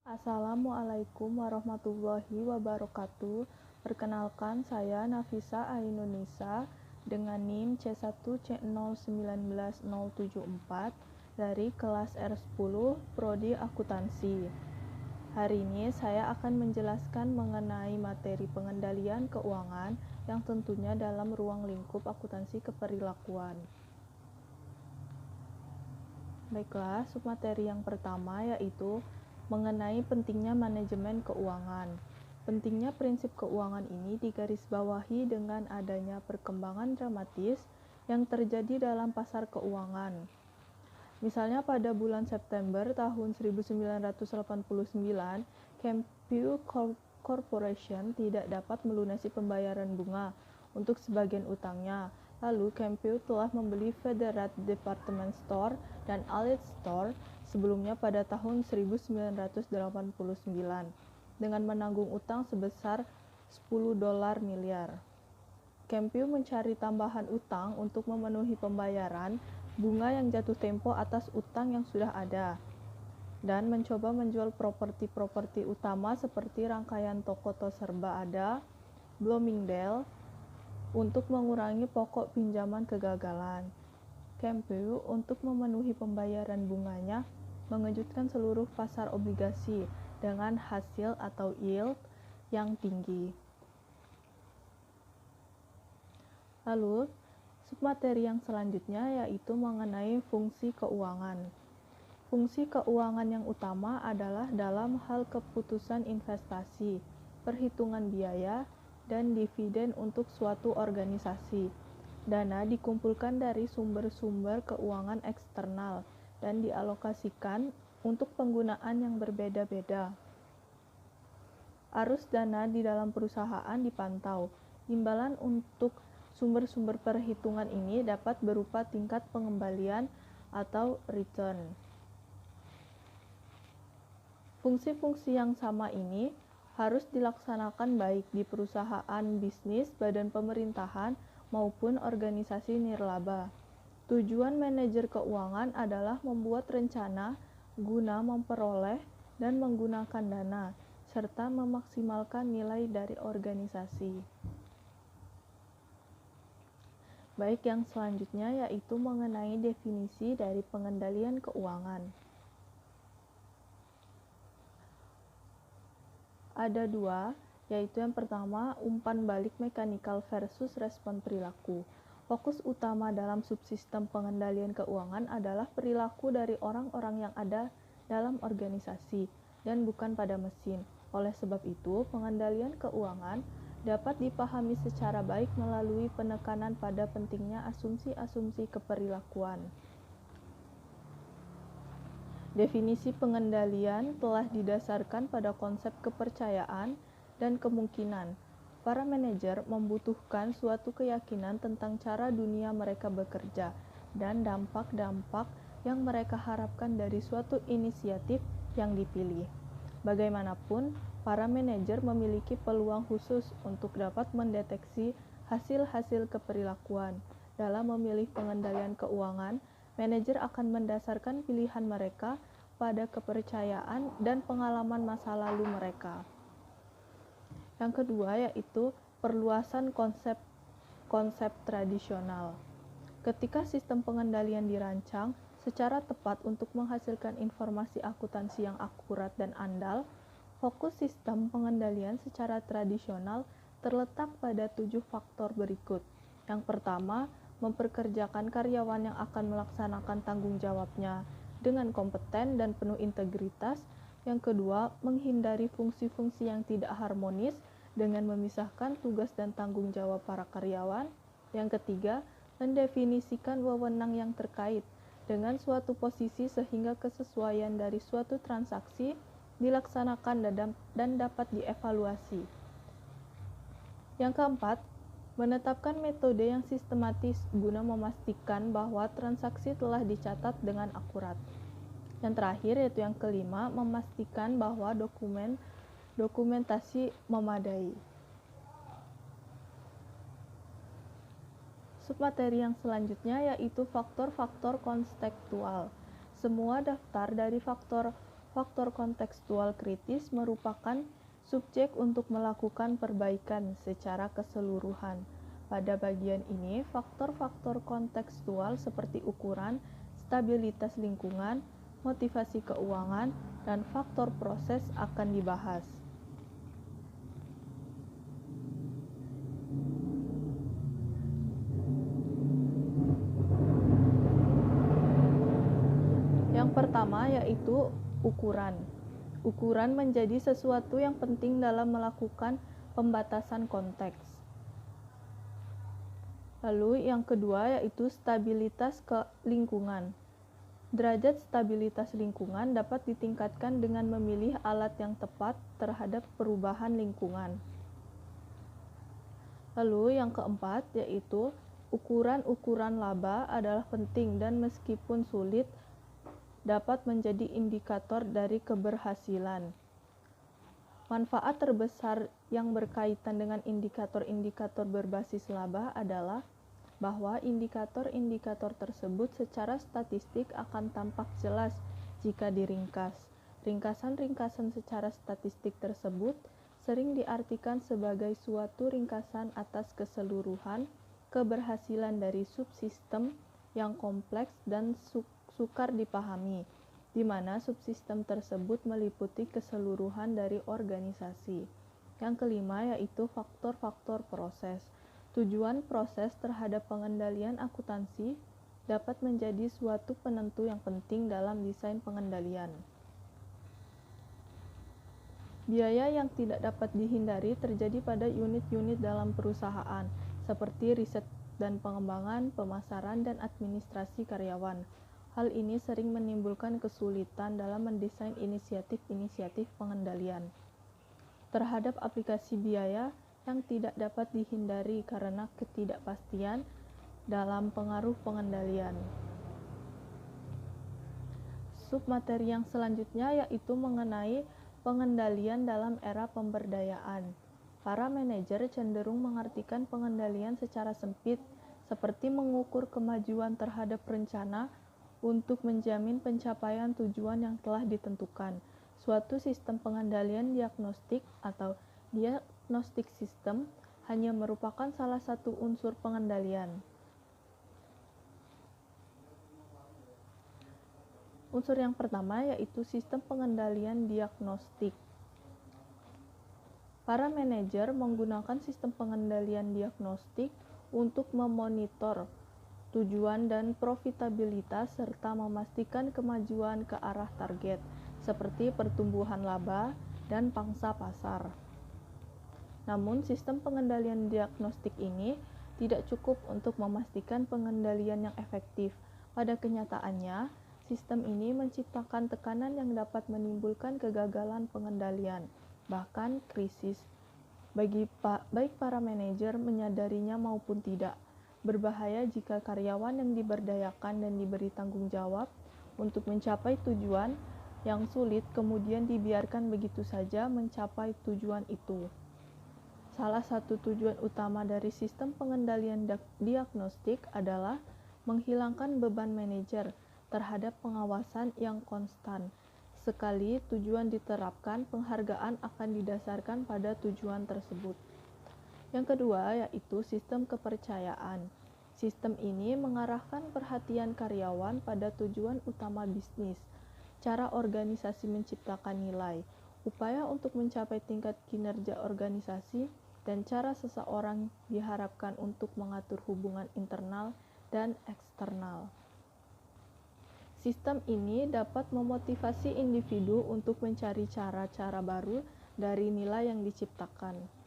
Assalamualaikum warahmatullahi wabarakatuh. Perkenalkan, saya Nafisa Ainunisa dengan NIM C1C0191074 dari kelas R10 Prodi Akuntansi. Hari ini saya akan menjelaskan mengenai materi pengendalian keuangan yang tentunya dalam ruang lingkup akuntansi keperilakuan. Baiklah, submateri yang pertama yaitu mengenai pentingnya manajemen keuangan. Pentingnya prinsip keuangan ini digarisbawahi dengan adanya perkembangan dramatis yang terjadi dalam pasar keuangan. Misalnya pada bulan September tahun 1989, Kempu Corporation tidak dapat melunasi pembayaran bunga untuk sebagian utangnya. Lalu Kempu telah membeli Federal Department Store dan Allied Store sebelumnya pada tahun 1989 dengan menanggung utang sebesar $10 miliar. Kempu mencari tambahan utang untuk memenuhi pembayaran bunga yang jatuh tempo atas utang yang sudah ada dan mencoba menjual properti-properti utama seperti rangkaian toko serba ada Bloomingdale untuk mengurangi pokok pinjaman kegagalan. Kempu untuk memenuhi pembayaran bunganya mengejutkan seluruh pasar obligasi dengan hasil atau yield yang tinggi. Lalu, submateri yang selanjutnya yaitu mengenai fungsi keuangan. Fungsi keuangan yang utama adalah dalam hal keputusan investasi, perhitungan biaya, dan dividen untuk suatu organisasi. Dana dikumpulkan dari sumber-sumber keuangan eksternal dan dialokasikan untuk penggunaan yang berbeda-beda. Arus dana di dalam perusahaan dipantau. Imbalan untuk sumber-sumber perhitungan ini dapat berupa tingkat pengembalian atau return. Fungsi-fungsi yang sama ini harus dilaksanakan baik di perusahaan bisnis, badan pemerintahan, maupun organisasi nirlaba. Tujuan manajer keuangan adalah membuat rencana guna memperoleh dan menggunakan dana, serta memaksimalkan nilai dari organisasi. Baik, yang selanjutnya yaitu mengenai definisi dari pengendalian keuangan. Ada dua, yaitu yang pertama, umpan balik mekanikal versus respon perilaku. Fokus utama dalam subsistem pengendalian keuangan adalah perilaku dari orang-orang yang ada dalam organisasi dan bukan pada mesin. Oleh sebab itu, pengendalian keuangan dapat dipahami secara baik melalui penekanan pada pentingnya asumsi-asumsi keperilakuan. Definisi pengendalian telah didasarkan pada konsep kepercayaan dan kemungkinan. Para manajer membutuhkan suatu keyakinan tentang cara dunia mereka bekerja dan dampak-dampak yang mereka harapkan dari suatu inisiatif yang dipilih. Bagaimanapun, para manajer memiliki peluang khusus untuk dapat mendeteksi hasil-hasil keperilakuan. Dalam memilih pengendalian keuangan, manajer akan mendasarkan pilihan mereka pada kepercayaan dan pengalaman masa lalu mereka. Yang kedua yaitu perluasan konsep tradisional. Ketika sistem pengendalian dirancang secara tepat untuk menghasilkan informasi akuntansi yang akurat dan andal, fokus sistem pengendalian secara tradisional terletak pada 7 faktor berikut. Yang pertama, memperkerjakan karyawan yang akan melaksanakan tanggung jawabnya dengan kompeten dan penuh integritas. Yang kedua, menghindari fungsi-fungsi yang tidak harmonis dengan memisahkan tugas dan tanggung jawab para karyawan. Yang ketiga, mendefinisikan wewenang yang terkait dengan suatu posisi sehingga kesesuaian dari suatu transaksi dilaksanakan dan dapat dievaluasi. Yang keempat, menetapkan metode yang sistematis guna memastikan bahwa transaksi telah dicatat dengan akurat. Yang terakhir yaitu yang kelima, memastikan bahwa dokumentasi memadai. Submateri yang selanjutnya yaitu faktor-faktor konstekstual. Semua daftar dari faktor faktor kontekstual kritis merupakan subjek untuk melakukan perbaikan secara keseluruhan. Pada bagian ini, faktor-faktor kontekstual seperti ukuran, stabilitas lingkungan, motivasi keuangan, dan faktor proses akan dibahas. Yang pertama yaitu ukuran. Ukuran menjadi sesuatu yang penting dalam melakukan pembatasan konteks. Lalu yang kedua yaitu stabilitas lingkungan. Derajat stabilitas lingkungan dapat ditingkatkan dengan memilih alat yang tepat terhadap perubahan lingkungan. Lalu yang keempat yaitu ukuran-ukuran laba adalah penting dan meskipun sulit dapat menjadi indikator dari keberhasilan. Manfaat terbesar yang berkaitan dengan indikator-indikator berbasis laba adalah bahwa indikator-indikator tersebut secara statistik akan tampak jelas jika diringkas. Ringkasan-ringkasan secara statistik tersebut sering diartikan sebagai suatu ringkasan atas keseluruhan keberhasilan dari subsistem yang kompleks dan sukar dipahami, di mana subsistem tersebut meliputi keseluruhan dari organisasi. Yang kelima yaitu faktor-faktor proses. Tujuan proses terhadap pengendalian akuntansi dapat menjadi suatu penentu yang penting dalam desain pengendalian. Biaya yang tidak dapat dihindari terjadi pada unit-unit dalam perusahaan, seperti riset dan pengembangan, pemasaran, dan administrasi karyawan. Hal ini sering menimbulkan kesulitan dalam mendesain inisiatif-inisiatif pengendalian terhadap aplikasi biaya yang tidak dapat dihindari karena ketidakpastian dalam pengaruh pengendalian. Submateri yang selanjutnya yaitu mengenai pengendalian dalam era pemberdayaan. Para manajer cenderung mengartikan pengendalian secara sempit, seperti mengukur kemajuan terhadap rencana untuk menjamin pencapaian tujuan yang telah ditentukan. Suatu sistem pengendalian diagnostik atau diagnostic system hanya merupakan salah satu unsur pengendalian. Unsur yang pertama yaitu sistem pengendalian diagnostik. Para manajer menggunakan sistem pengendalian diagnostik untuk memonitor tujuan dan profitabilitas serta memastikan kemajuan ke arah target, seperti pertumbuhan laba dan pangsa pasar. Namun, sistem pengendalian diagnostik ini tidak cukup untuk memastikan pengendalian yang efektif. Pada kenyataannya, sistem ini menciptakan tekanan yang dapat menimbulkan kegagalan pengendalian, bahkan krisis. Baik para manajer menyadarinya maupun tidak, berbahaya jika karyawan yang diberdayakan dan diberi tanggung jawab untuk mencapai tujuan yang sulit kemudian dibiarkan begitu saja mencapai tujuan itu. Salah satu tujuan utama dari sistem pengendalian diagnostik adalah menghilangkan beban manajer terhadap pengawasan yang konstan. Sekali tujuan diterapkan, penghargaan akan didasarkan pada tujuan tersebut. Yang kedua yaitu sistem kepercayaan. Sistem ini mengarahkan perhatian karyawan pada tujuan utama bisnis, cara organisasi menciptakan nilai, upaya untuk mencapai tingkat kinerja organisasi, dan cara seseorang diharapkan untuk mengatur hubungan internal dan eksternal. Sistem ini dapat memotivasi individu untuk mencari cara-cara baru dari nilai yang diciptakan.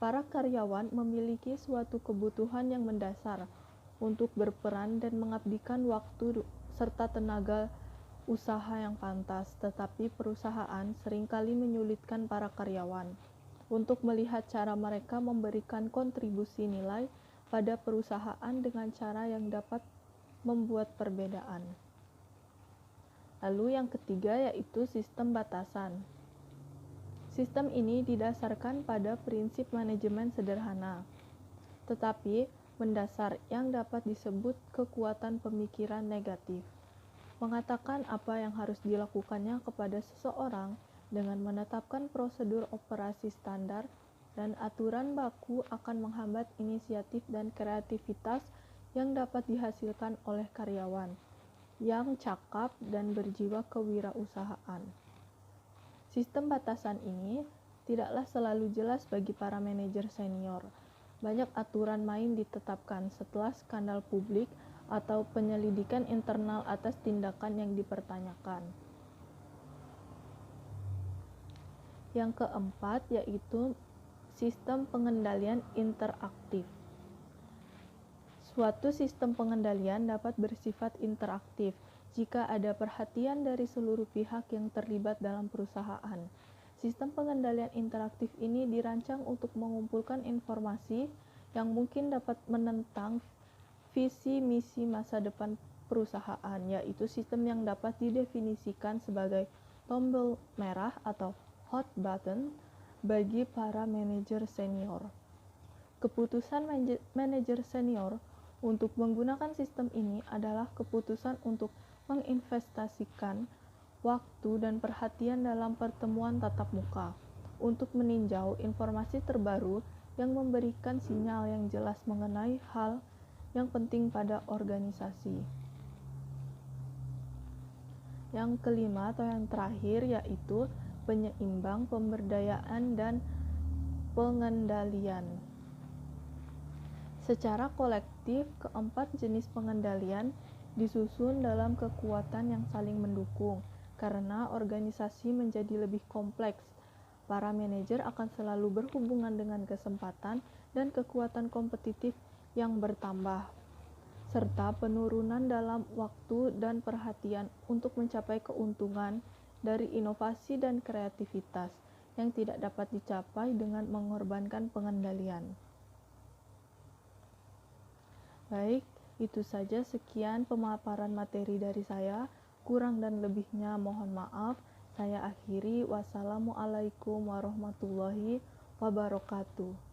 Para karyawan memiliki suatu kebutuhan yang mendasar untuk berperan dan mengabdikan waktu serta tenaga usaha yang pantas, tetapi perusahaan seringkali menyulitkan para karyawan untuk melihat cara mereka memberikan kontribusi nilai pada perusahaan dengan cara yang dapat membuat perbedaan. Lalu yang ketiga yaitu sistem batasan. Sistem ini didasarkan pada prinsip manajemen sederhana, tetapi mendasar yang dapat disebut kekuatan pemikiran negatif. mengatakan apa yang harus dilakukannya kepada seseorang dengan menetapkan prosedur operasi standar dan aturan baku akan menghambat inisiatif dan kreativitas yang dapat dihasilkan oleh karyawan yang cakap dan berjiwa kewirausahaan. Sistem batasan ini tidaklah selalu jelas bagi para manajer senior. Banyak aturan main ditetapkan setelah skandal publik atau penyelidikan internal atas tindakan yang dipertanyakan. Yang keempat yaitu sistem pengendalian interaktif. Suatu sistem pengendalian dapat bersifat interaktif jika ada perhatian dari seluruh pihak yang terlibat dalam perusahaan. Sistem pengendalian interaktif ini dirancang untuk mengumpulkan informasi yang mungkin dapat menentang visi misi masa depan perusahaan, yaitu sistem yang dapat didefinisikan sebagai tombol merah atau hot button bagi para manajer senior. Keputusan manajer senior untuk menggunakan sistem ini adalah keputusan untuk menginvestasikan waktu dan perhatian dalam pertemuan tatap muka untuk meninjau informasi terbaru yang memberikan sinyal yang jelas mengenai hal yang penting pada organisasi. Yang kelima atau yang terakhir yaitu penyeimbang, pemberdayaan, dan pengendalian. Secara kolektif, keempat jenis pengendalian disusun dalam kekuatan yang saling mendukung. Karena organisasi menjadi lebih kompleks, para manajer akan selalu berhubungan dengan kesempatan dan kekuatan kompetitif yang bertambah, serta penurunan dalam waktu dan perhatian untuk mencapai keuntungan dari inovasi dan kreativitas yang tidak dapat dicapai dengan mengorbankan pengendalian. Baik, itu saja sekian pemaparan materi dari saya. Kurang dan lebihnya mohon maaf. Saya akhiri. Wassalamualaikum warahmatullahi wabarakatuh.